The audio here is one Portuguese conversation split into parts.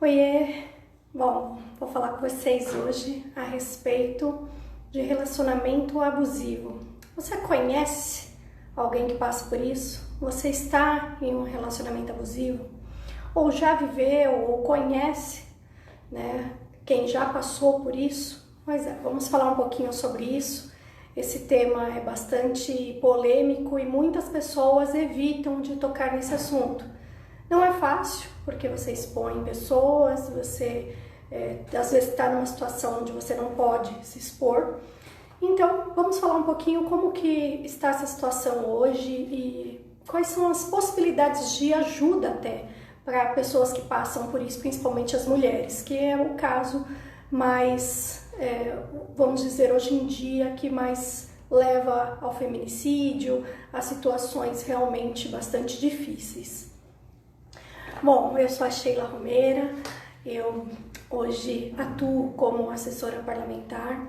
Oiê! Bom, vou falar com vocês hoje a respeito de relacionamento abusivo. Você conhece alguém que passa por isso? Você está em um relacionamento abusivo? Ou já viveu ou conhece, né, quem já passou por isso? Pois é, vamos falar um pouquinho sobre isso. Esse tema é bastante polêmico e muitas pessoas evitam de tocar nesse assunto. Não é fácil, porque você expõe pessoas, você às vezes está numa situação onde você não pode se expor. Então, vamos falar um pouquinho como que está essa situação hoje e quais são as possibilidades de ajuda até para pessoas que passam por isso, principalmente as mulheres, que é o caso mais, vamos dizer, hoje em dia, que mais leva ao feminicídio, a situações realmente bastante difíceis. Bom, eu sou a Sheila Romeira, eu hoje atuo como assessora parlamentar,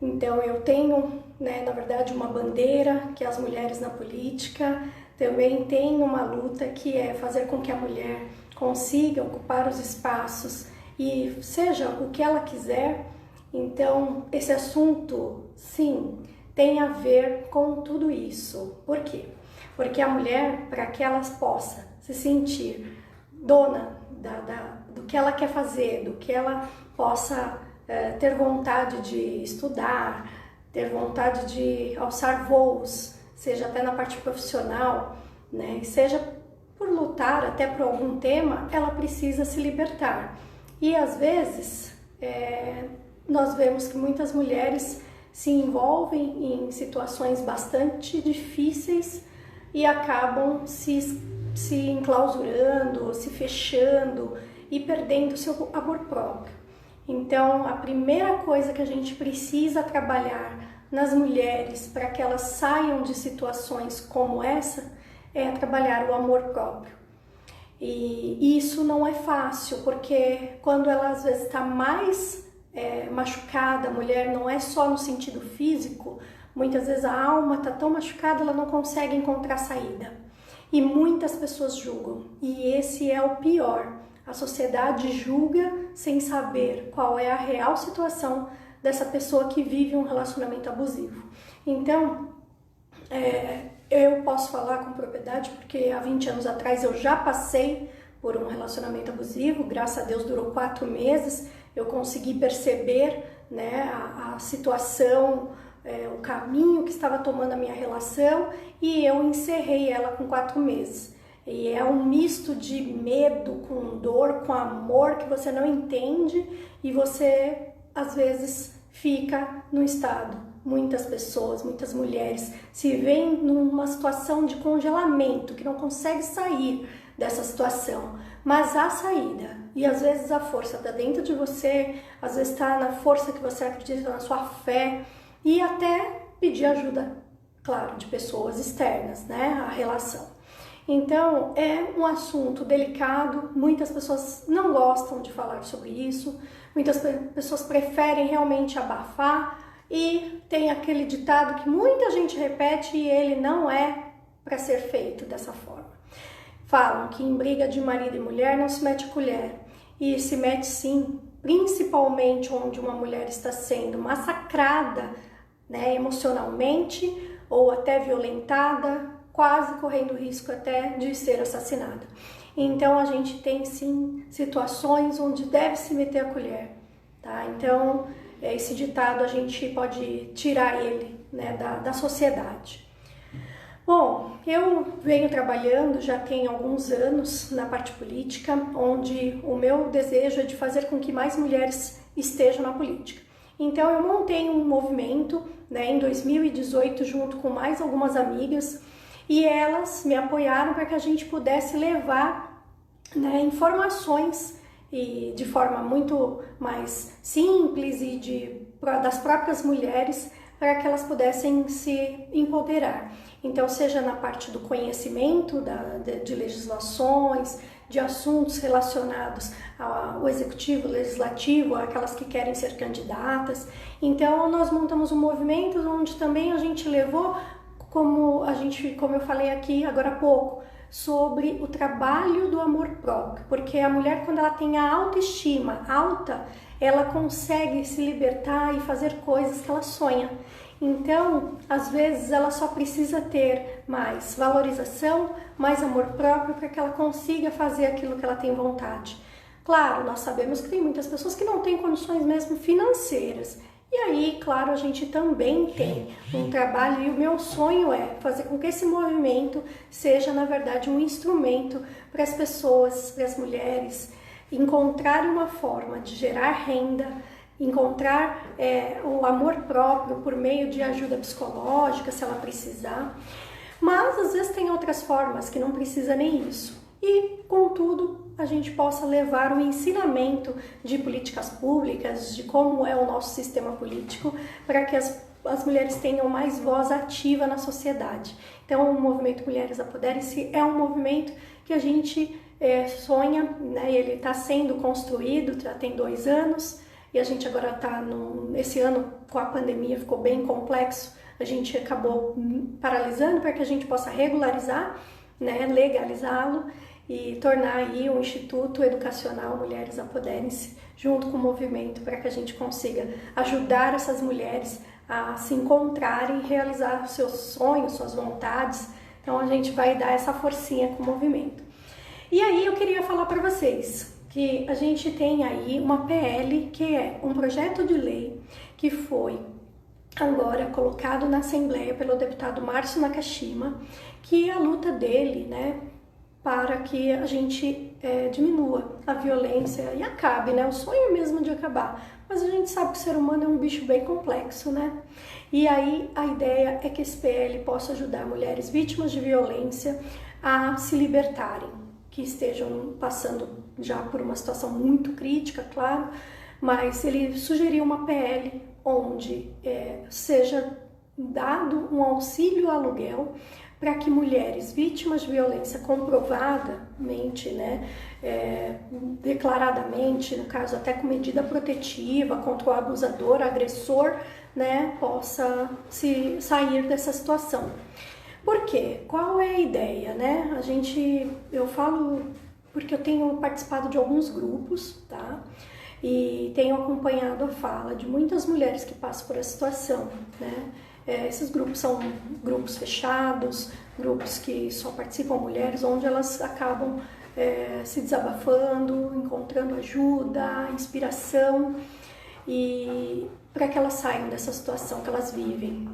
então eu tenho, na verdade, uma bandeira que é as mulheres na política, também tenho uma luta que é fazer com que a mulher consiga ocupar os espaços e seja o que ela quiser. Então, esse assunto, sim, tem a ver com tudo isso. Por quê? Porque a mulher, para que ela possa se sentir dona do que ela quer fazer, do que ela possa ter vontade de estudar, ter vontade de alçar voos, seja até na parte profissional, né? Seja por lutar até por algum tema, ela precisa se libertar. E às vezes nós vemos que muitas mulheres se envolvem em situações bastante difíceis e acabam se enclausurando, se fechando e perdendo seu amor próprio. Então, a primeira coisa que a gente precisa trabalhar nas mulheres para que elas saiam de situações como essa é trabalhar o amor próprio. E isso não é fácil, porque quando ela às vezes está mais machucada, a mulher não é só no sentido físico, muitas vezes a alma está tão machucada, ela não consegue encontrar saída. E muitas pessoas julgam, e esse é o pior. A sociedade julga sem saber qual é a real situação dessa pessoa que vive um relacionamento abusivo. Então, eu posso falar com propriedade porque há 20 anos atrás eu já passei por um relacionamento abusivo, graças a Deus durou 4 meses, eu consegui perceber, a situação, o caminho que estava tomando a minha relação e eu encerrei ela com 4 meses. E é um misto de medo com dor, com amor que você não entende e você às vezes fica no estado. Muitas pessoas, muitas mulheres se veem numa situação de congelamento, que não consegue sair dessa situação, mas há saída. E às vezes a força está dentro de você, às vezes está na força que você acredita, na sua fé, e até pedir ajuda, claro, de pessoas externas, à relação. Então, é um assunto delicado, muitas pessoas não gostam de falar sobre isso, muitas pessoas preferem realmente abafar e tem aquele ditado que muita gente repete e ele não é para ser feito dessa forma. Falam que em briga de marido e mulher não se mete a colher, e se mete sim, principalmente onde uma mulher está sendo massacrada, emocionalmente ou até violentada, quase correndo risco até de ser assassinada. Então a gente tem sim situações onde deve se meter a colher, tá? Então esse ditado a gente pode tirar ele, da sociedade. Bom, eu venho trabalhando já tem alguns anos na parte política, onde o meu desejo é de fazer com que mais mulheres estejam na política. Então eu montei um movimento, em 2018 junto com mais algumas amigas, e elas me apoiaram para que a gente pudesse levar informações e de forma muito mais simples e das próprias mulheres para que elas pudessem se empoderar. Então, seja na parte do conhecimento de legislações, de assuntos relacionados ao executivo, legislativo, aquelas que querem ser candidatas. Então, nós montamos um movimento onde também a gente levou, como eu falei aqui agora há pouco, sobre o trabalho do amor próprio, porque a mulher, quando ela tem a autoestima alta, ela consegue se libertar e fazer coisas que ela sonha. Então, às vezes, ela só precisa ter mais valorização, mais amor próprio para que ela consiga fazer aquilo que ela tem vontade. Claro, nós sabemos que tem muitas pessoas que não têm condições mesmo financeiras. E aí, claro, a gente também tem um trabalho e o meu sonho é fazer com que esse movimento seja, na verdade, um instrumento para as pessoas, para as mulheres, encontrarem uma forma de gerar renda, encontrar o amor próprio por meio de ajuda psicológica, se ela precisar. Mas, às vezes, tem outras formas que não precisa nem isso. E, contudo, a gente possa levar o ensinamento de políticas públicas, de como é o nosso sistema político, para que as mulheres tenham mais voz ativa na sociedade. Então, o movimento Mulheres Apoderem-se é um movimento que a gente sonha, né? Ele está sendo construído, já tem 2 anos, e a gente agora está, esse ano, com a pandemia, ficou bem complexo, a gente acabou paralisando para que a gente possa regularizar, né? Legalizá-lo, e tornar aí um Instituto Educacional Mulheres Apoderem-se, junto com o movimento, para que a gente consiga ajudar essas mulheres a se encontrarem e realizar os seus sonhos, suas vontades. Então a gente vai dar essa forcinha com o movimento. E aí eu queria falar para vocês que a gente tem aí uma PL, que é um projeto de lei que foi agora colocado na Assembleia pelo deputado Márcio Nakashima, que é a luta dele, né, para que a gente diminua a violência e acabe, né? O sonho mesmo de acabar. Mas a gente sabe que o ser humano é um bicho bem complexo, né? E aí a ideia é que esse PL possa ajudar mulheres vítimas de violência a se libertarem, que estejam passando já por uma situação muito crítica, claro, mas ele sugeriu uma PL onde seja dado um auxílio aluguel para que mulheres vítimas de violência comprovadamente, né, declaradamente, no caso até com medida protetiva contra o abusador, agressor, né, possa sair dessa situação. Por quê? Qual é a ideia, né? Eu falo porque eu tenho participado de alguns grupos, tá? E tenho acompanhado a fala de muitas mulheres que passam por essa situação, né? Esses grupos são grupos fechados, grupos que só participam mulheres, onde elas acabam se desabafando, encontrando ajuda, inspiração, e para que elas saiam dessa situação que elas vivem.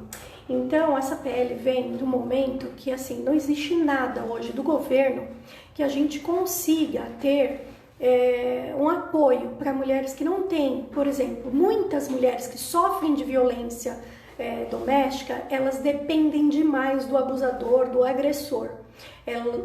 Então, essa PL vem do momento que, assim, não existe nada hoje do governo que a gente consiga ter um apoio para mulheres que não têm, por exemplo, muitas mulheres que sofrem de violência doméstica, elas dependem demais do abusador, do agressor.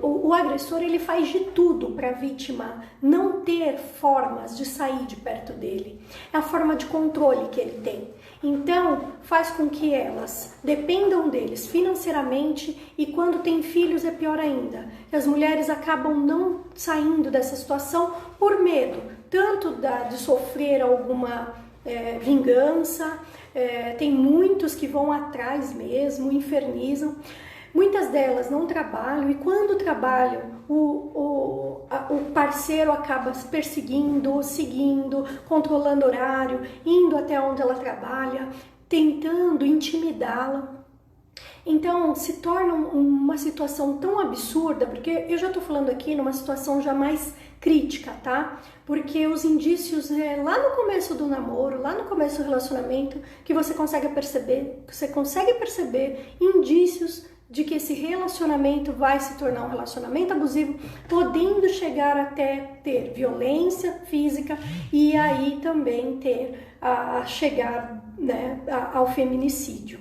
O agressor, ele faz de tudo para a vítima não ter formas de sair de perto dele. É a forma de controle que ele tem. Então, faz com que elas dependam deles financeiramente, e quando tem filhos é pior ainda. As mulheres acabam não saindo dessa situação por medo, tanto de sofrer alguma vingança. Tem muitos que vão atrás mesmo, infernizam. Muitas delas não trabalham, e quando trabalham, o parceiro acaba perseguindo, seguindo, controlando horário, indo até onde ela trabalha, tentando intimidá-la. Então se torna uma situação tão absurda, porque eu já estou falando aqui numa situação já mais crítica, tá? Porque os indícios lá no começo do namoro, lá no começo do relacionamento, que você consegue perceber indícios de que esse relacionamento vai se tornar um relacionamento abusivo, podendo chegar até ter violência física e aí também chegar, né, ao feminicídio.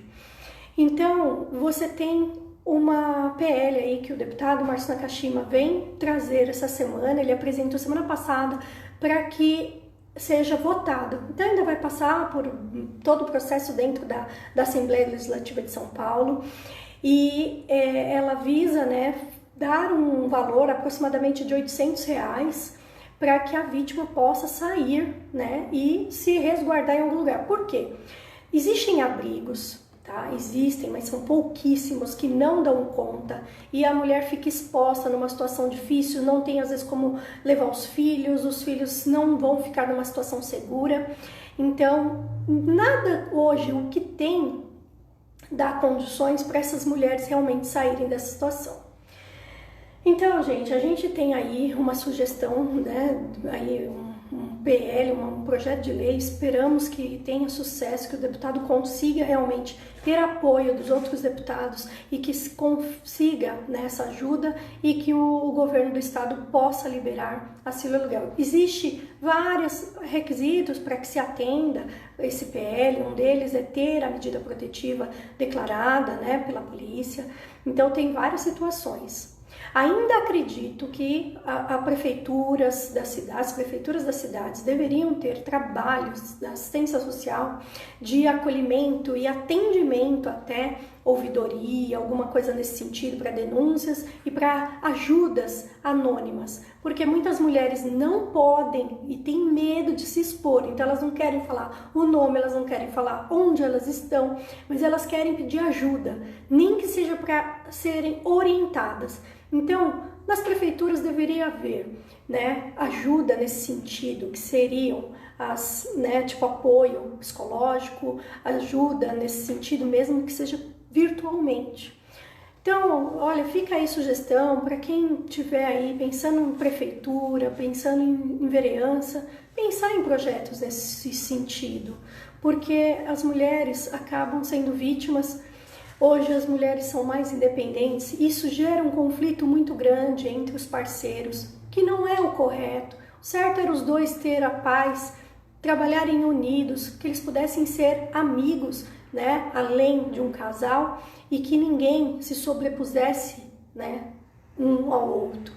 Então, você tem uma PL aí que o deputado Márcio Nakashima vem trazer essa semana, ele apresentou semana passada, para que seja votado. Então ainda vai passar por todo o processo dentro da Assembleia Legislativa de São Paulo, e ela visa, né, dar um valor aproximadamente de R$800 para que a vítima possa sair, né, e se resguardar em algum lugar. Por quê? Existem abrigos, tá? Existem, mas são pouquíssimos que não dão conta e a mulher fica exposta numa situação difícil, não tem às vezes como levar os filhos não vão ficar numa situação segura. Então, nada hoje, o que tem, dá condições para essas mulheres realmente saírem dessa situação. Então, gente, a gente tem aí uma sugestão, né, aí um PL, um projeto de lei, esperamos que tenha sucesso, que o deputado consiga realmente ter apoio dos outros deputados e que se consiga, né, essa ajuda e que o governo do estado possa liberar asilo aluguel. Existe vários requisitos para que se atenda esse PL, um deles é ter a medida protetiva declarada, né, pela polícia, então tem várias situações. Ainda acredito que as prefeituras das cidades deveriam ter trabalhos da assistência social de acolhimento e atendimento até ouvidoria, alguma coisa nesse sentido para denúncias e para ajudas anônimas, porque muitas mulheres não podem e têm medo de se expor, então elas não querem falar o nome, elas não querem falar onde elas estão, mas elas querem pedir ajuda, nem que seja para serem orientadas. Então, nas prefeituras deveria haver, né, ajuda nesse sentido, que seriam tipo apoio psicológico, ajuda nesse sentido mesmo que seja virtualmente. Então, olha, fica aí sugestão para quem estiver aí pensando em prefeitura, pensando em vereança, pensar em projetos nesse sentido, porque as mulheres acabam sendo vítimas. Hoje as mulheres são mais independentes, isso gera um conflito muito grande entre os parceiros, que não é o correto. O certo era os dois ter a paz, trabalharem unidos, que eles pudessem ser amigos, né, além de um casal, e que ninguém se sobrepusesse, né, um ao outro.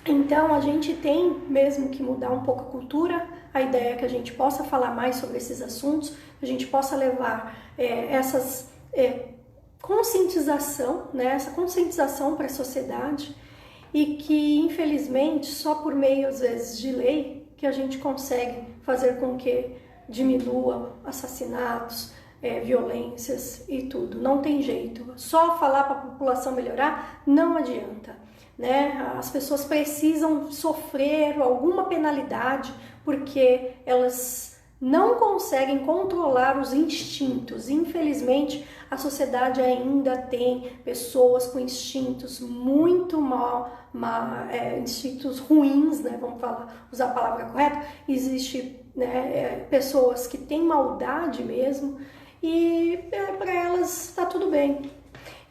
Então a gente tem mesmo que mudar um pouco a cultura, a ideia é que a gente possa falar mais sobre esses assuntos, que a gente possa levar conscientização, né, essa conscientização para a sociedade e que, infelizmente, só por meio, às vezes, de lei que a gente consegue fazer com que diminua assassinatos, violências e tudo. Não tem jeito. Só falar para a população melhorar não adianta, né? As pessoas precisam sofrer alguma penalidade porque elas não conseguem controlar os instintos. Infelizmente, a sociedade ainda tem pessoas com instintos muito instintos ruins, né? Vamos usar a palavra correta. Existe, né, pessoas que têm maldade mesmo e para elas está tudo bem.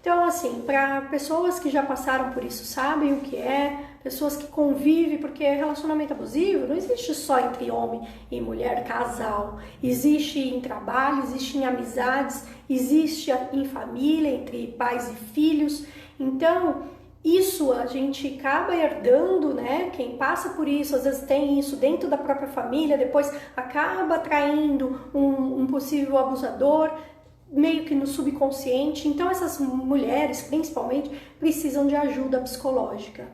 Então, assim, para pessoas que já passaram por isso, sabem o que é, pessoas que convivem, porque relacionamento abusivo não existe só entre homem e mulher, casal. Existe em trabalho, existe em amizades, existe em família, entre pais e filhos. Então, isso a gente acaba herdando, né? Quem passa por isso, às vezes tem isso dentro da própria família, depois acaba atraindo um possível abusador, meio que no subconsciente. Então essas mulheres, principalmente, precisam de ajuda psicológica.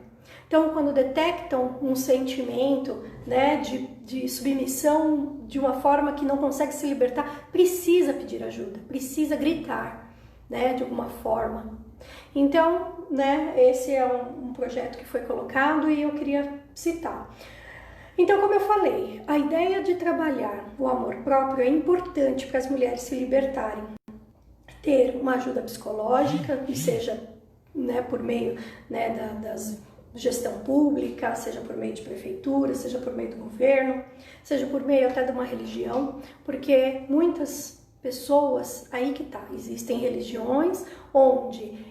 Então, quando detectam um sentimento, né, de submissão de uma forma que não consegue se libertar, precisa pedir ajuda, precisa gritar, né, de alguma forma. Então, né, esse é um projeto que foi colocado e eu queria citar. Então, como eu falei, a ideia de trabalhar o amor próprio é importante para as mulheres se libertarem. Ter uma ajuda psicológica, que seja, né, por meio, né, das gestão pública, seja por meio de prefeitura, seja por meio do governo, seja por meio até de uma religião, porque muitas pessoas, aí que tá, existem religiões onde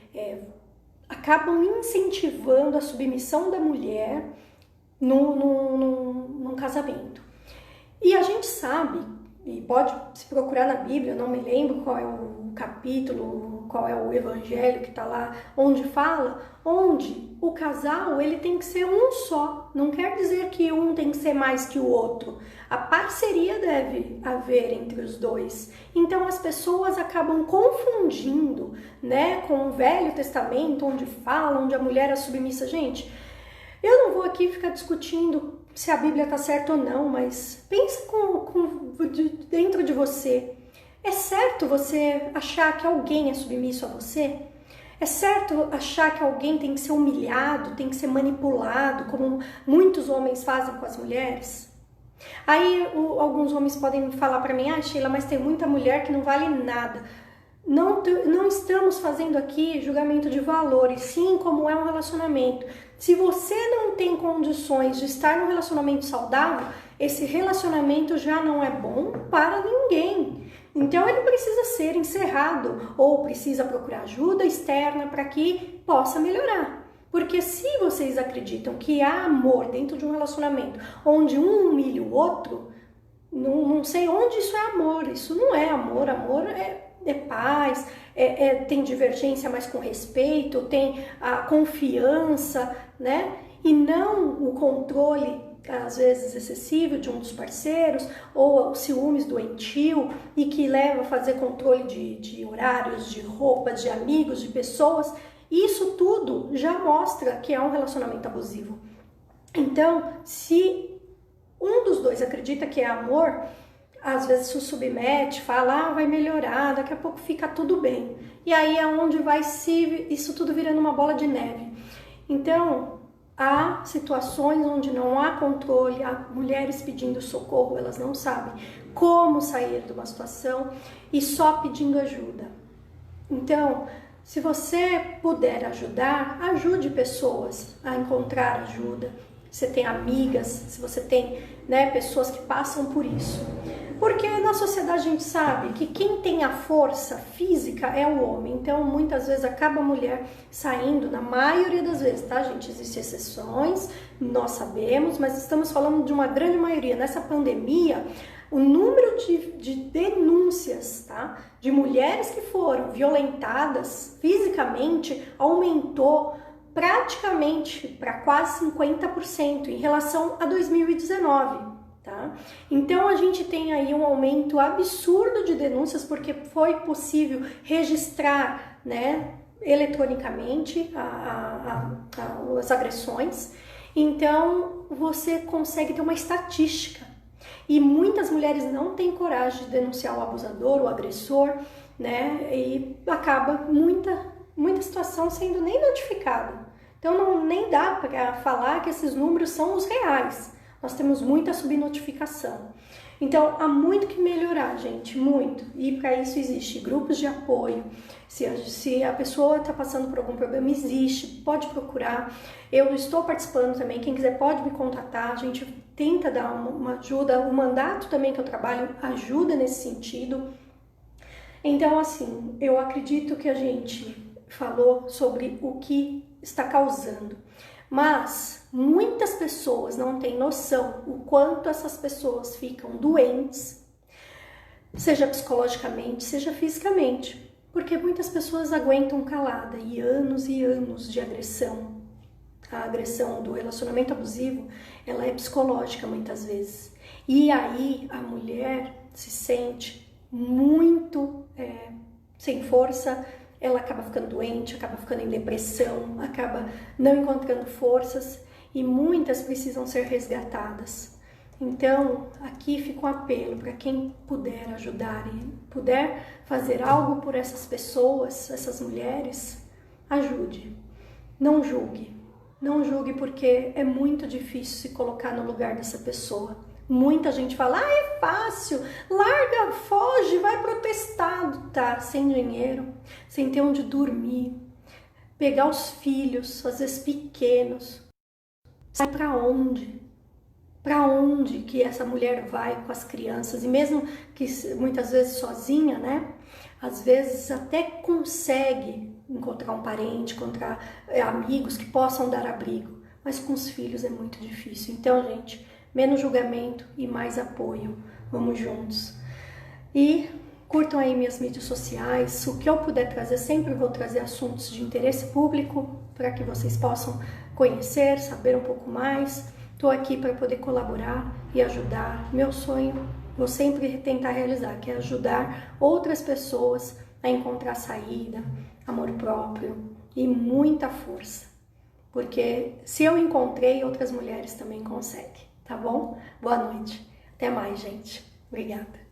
acabam incentivando a submissão da mulher num casamento. E a gente sabe, e pode se procurar na Bíblia, eu não me lembro qual é o capítulo, qual é o evangelho que está lá, onde fala, onde o casal ele tem que ser um só, não quer dizer que um tem que ser mais que o outro, a parceria deve haver entre os dois. Então as pessoas acabam confundindo, né, com o Velho Testamento, onde fala, onde a mulher é submissa. Gente, eu não vou aqui ficar discutindo se a Bíblia está certa ou não, mas pensa dentro de você. É certo você achar que alguém é submisso a você? É certo achar que alguém tem que ser humilhado, tem que ser manipulado, como muitos homens fazem com as mulheres? Aí alguns homens podem falar para mim, Sheila, mas tem muita mulher que não vale nada. Não estamos fazendo aqui julgamento de valores, sim, como é um relacionamento. Se você não tem condições de estar num relacionamento saudável, esse relacionamento já não é bom para ninguém. Então ele precisa ser encerrado ou precisa procurar ajuda externa para que possa melhorar. Porque se vocês acreditam que há amor dentro de um relacionamento onde um humilha o outro, não sei onde isso é amor. Isso não é amor. Amor é paz, tem divergência, mas com respeito, tem a confiança, né? E não o controle, às vezes excessivo, de um dos parceiros, ou ciúmes doentio, e que leva a fazer controle de horários, de roupas, de amigos, de pessoas. Isso tudo já mostra que é um relacionamento abusivo. Então, se um dos dois acredita que é amor, às vezes se submete, fala, vai melhorar, daqui a pouco fica tudo bem. E aí é onde vai isso tudo virando uma bola de neve. Então, há situações onde não há controle, há mulheres pedindo socorro, elas não sabem como sair de uma situação e só pedindo ajuda. Então, se você puder ajudar, ajude pessoas a encontrar ajuda. Você tem amigas, se você tem, né, pessoas que passam por isso. Porque na sociedade a gente sabe que quem tem a força física é o homem. Então, muitas vezes acaba a mulher saindo, na maioria das vezes, tá, gente? Existem exceções, nós sabemos, mas estamos falando de uma grande maioria. Nessa pandemia, o número de denúncias, tá, de mulheres que foram violentadas fisicamente aumentou praticamente para quase 50% em relação a 2019. Tá? Então a gente tem aí um aumento absurdo de denúncias porque foi possível registrar, né, eletronicamente as agressões. Então você consegue ter uma estatística e muitas mulheres não têm coragem de denunciar o abusador, o agressor, né? E acaba muita situação sendo nem notificada. Então nem dá para falar que esses números são os reais. Nós temos muita subnotificação. Então, há muito que melhorar, gente, muito. E para isso existe grupos de apoio. Se a pessoa está passando por algum problema, existe, pode procurar. Eu estou participando também, quem quiser pode me contatar. A gente tenta dar uma ajuda. O mandato também que eu trabalho ajuda nesse sentido. Então, assim, eu acredito que a gente falou sobre o que está causando. Mas muitas pessoas não têm noção o quanto essas pessoas ficam doentes, seja psicologicamente, seja fisicamente, porque muitas pessoas aguentam calada e anos de agressão. A agressão do relacionamento abusivo, ela é psicológica muitas vezes. E aí a mulher se sente muito sem força, ela acaba ficando doente, acaba ficando em depressão, acaba não encontrando forças e muitas precisam ser resgatadas. Então, aqui fica um apelo para quem puder ajudar e puder fazer algo por essas pessoas, essas mulheres, ajude. Não julgue. Não julgue porque é muito difícil se colocar no lugar dessa pessoa. Muita gente fala, é fácil, larga, foge, vai protestar, tá? Sem dinheiro, sem ter onde dormir, pegar os filhos, às vezes pequenos, sai para onde? Para onde que essa mulher vai com as crianças? E mesmo que muitas vezes sozinha, né? Às vezes até consegue encontrar um parente, encontrar amigos que possam dar abrigo, mas com os filhos é muito difícil. Então, gente, menos julgamento e mais apoio. Vamos juntos. E curtam aí minhas mídias sociais. O que eu puder trazer, sempre vou trazer assuntos de interesse público para que vocês possam conhecer, saber um pouco mais. Estou aqui para poder colaborar e ajudar. Meu sonho, vou sempre tentar realizar, que é ajudar outras pessoas a encontrar saída, amor próprio e muita força. Porque se eu encontrei, outras mulheres também conseguem. Tá bom? Boa noite. Até mais, gente. Obrigada.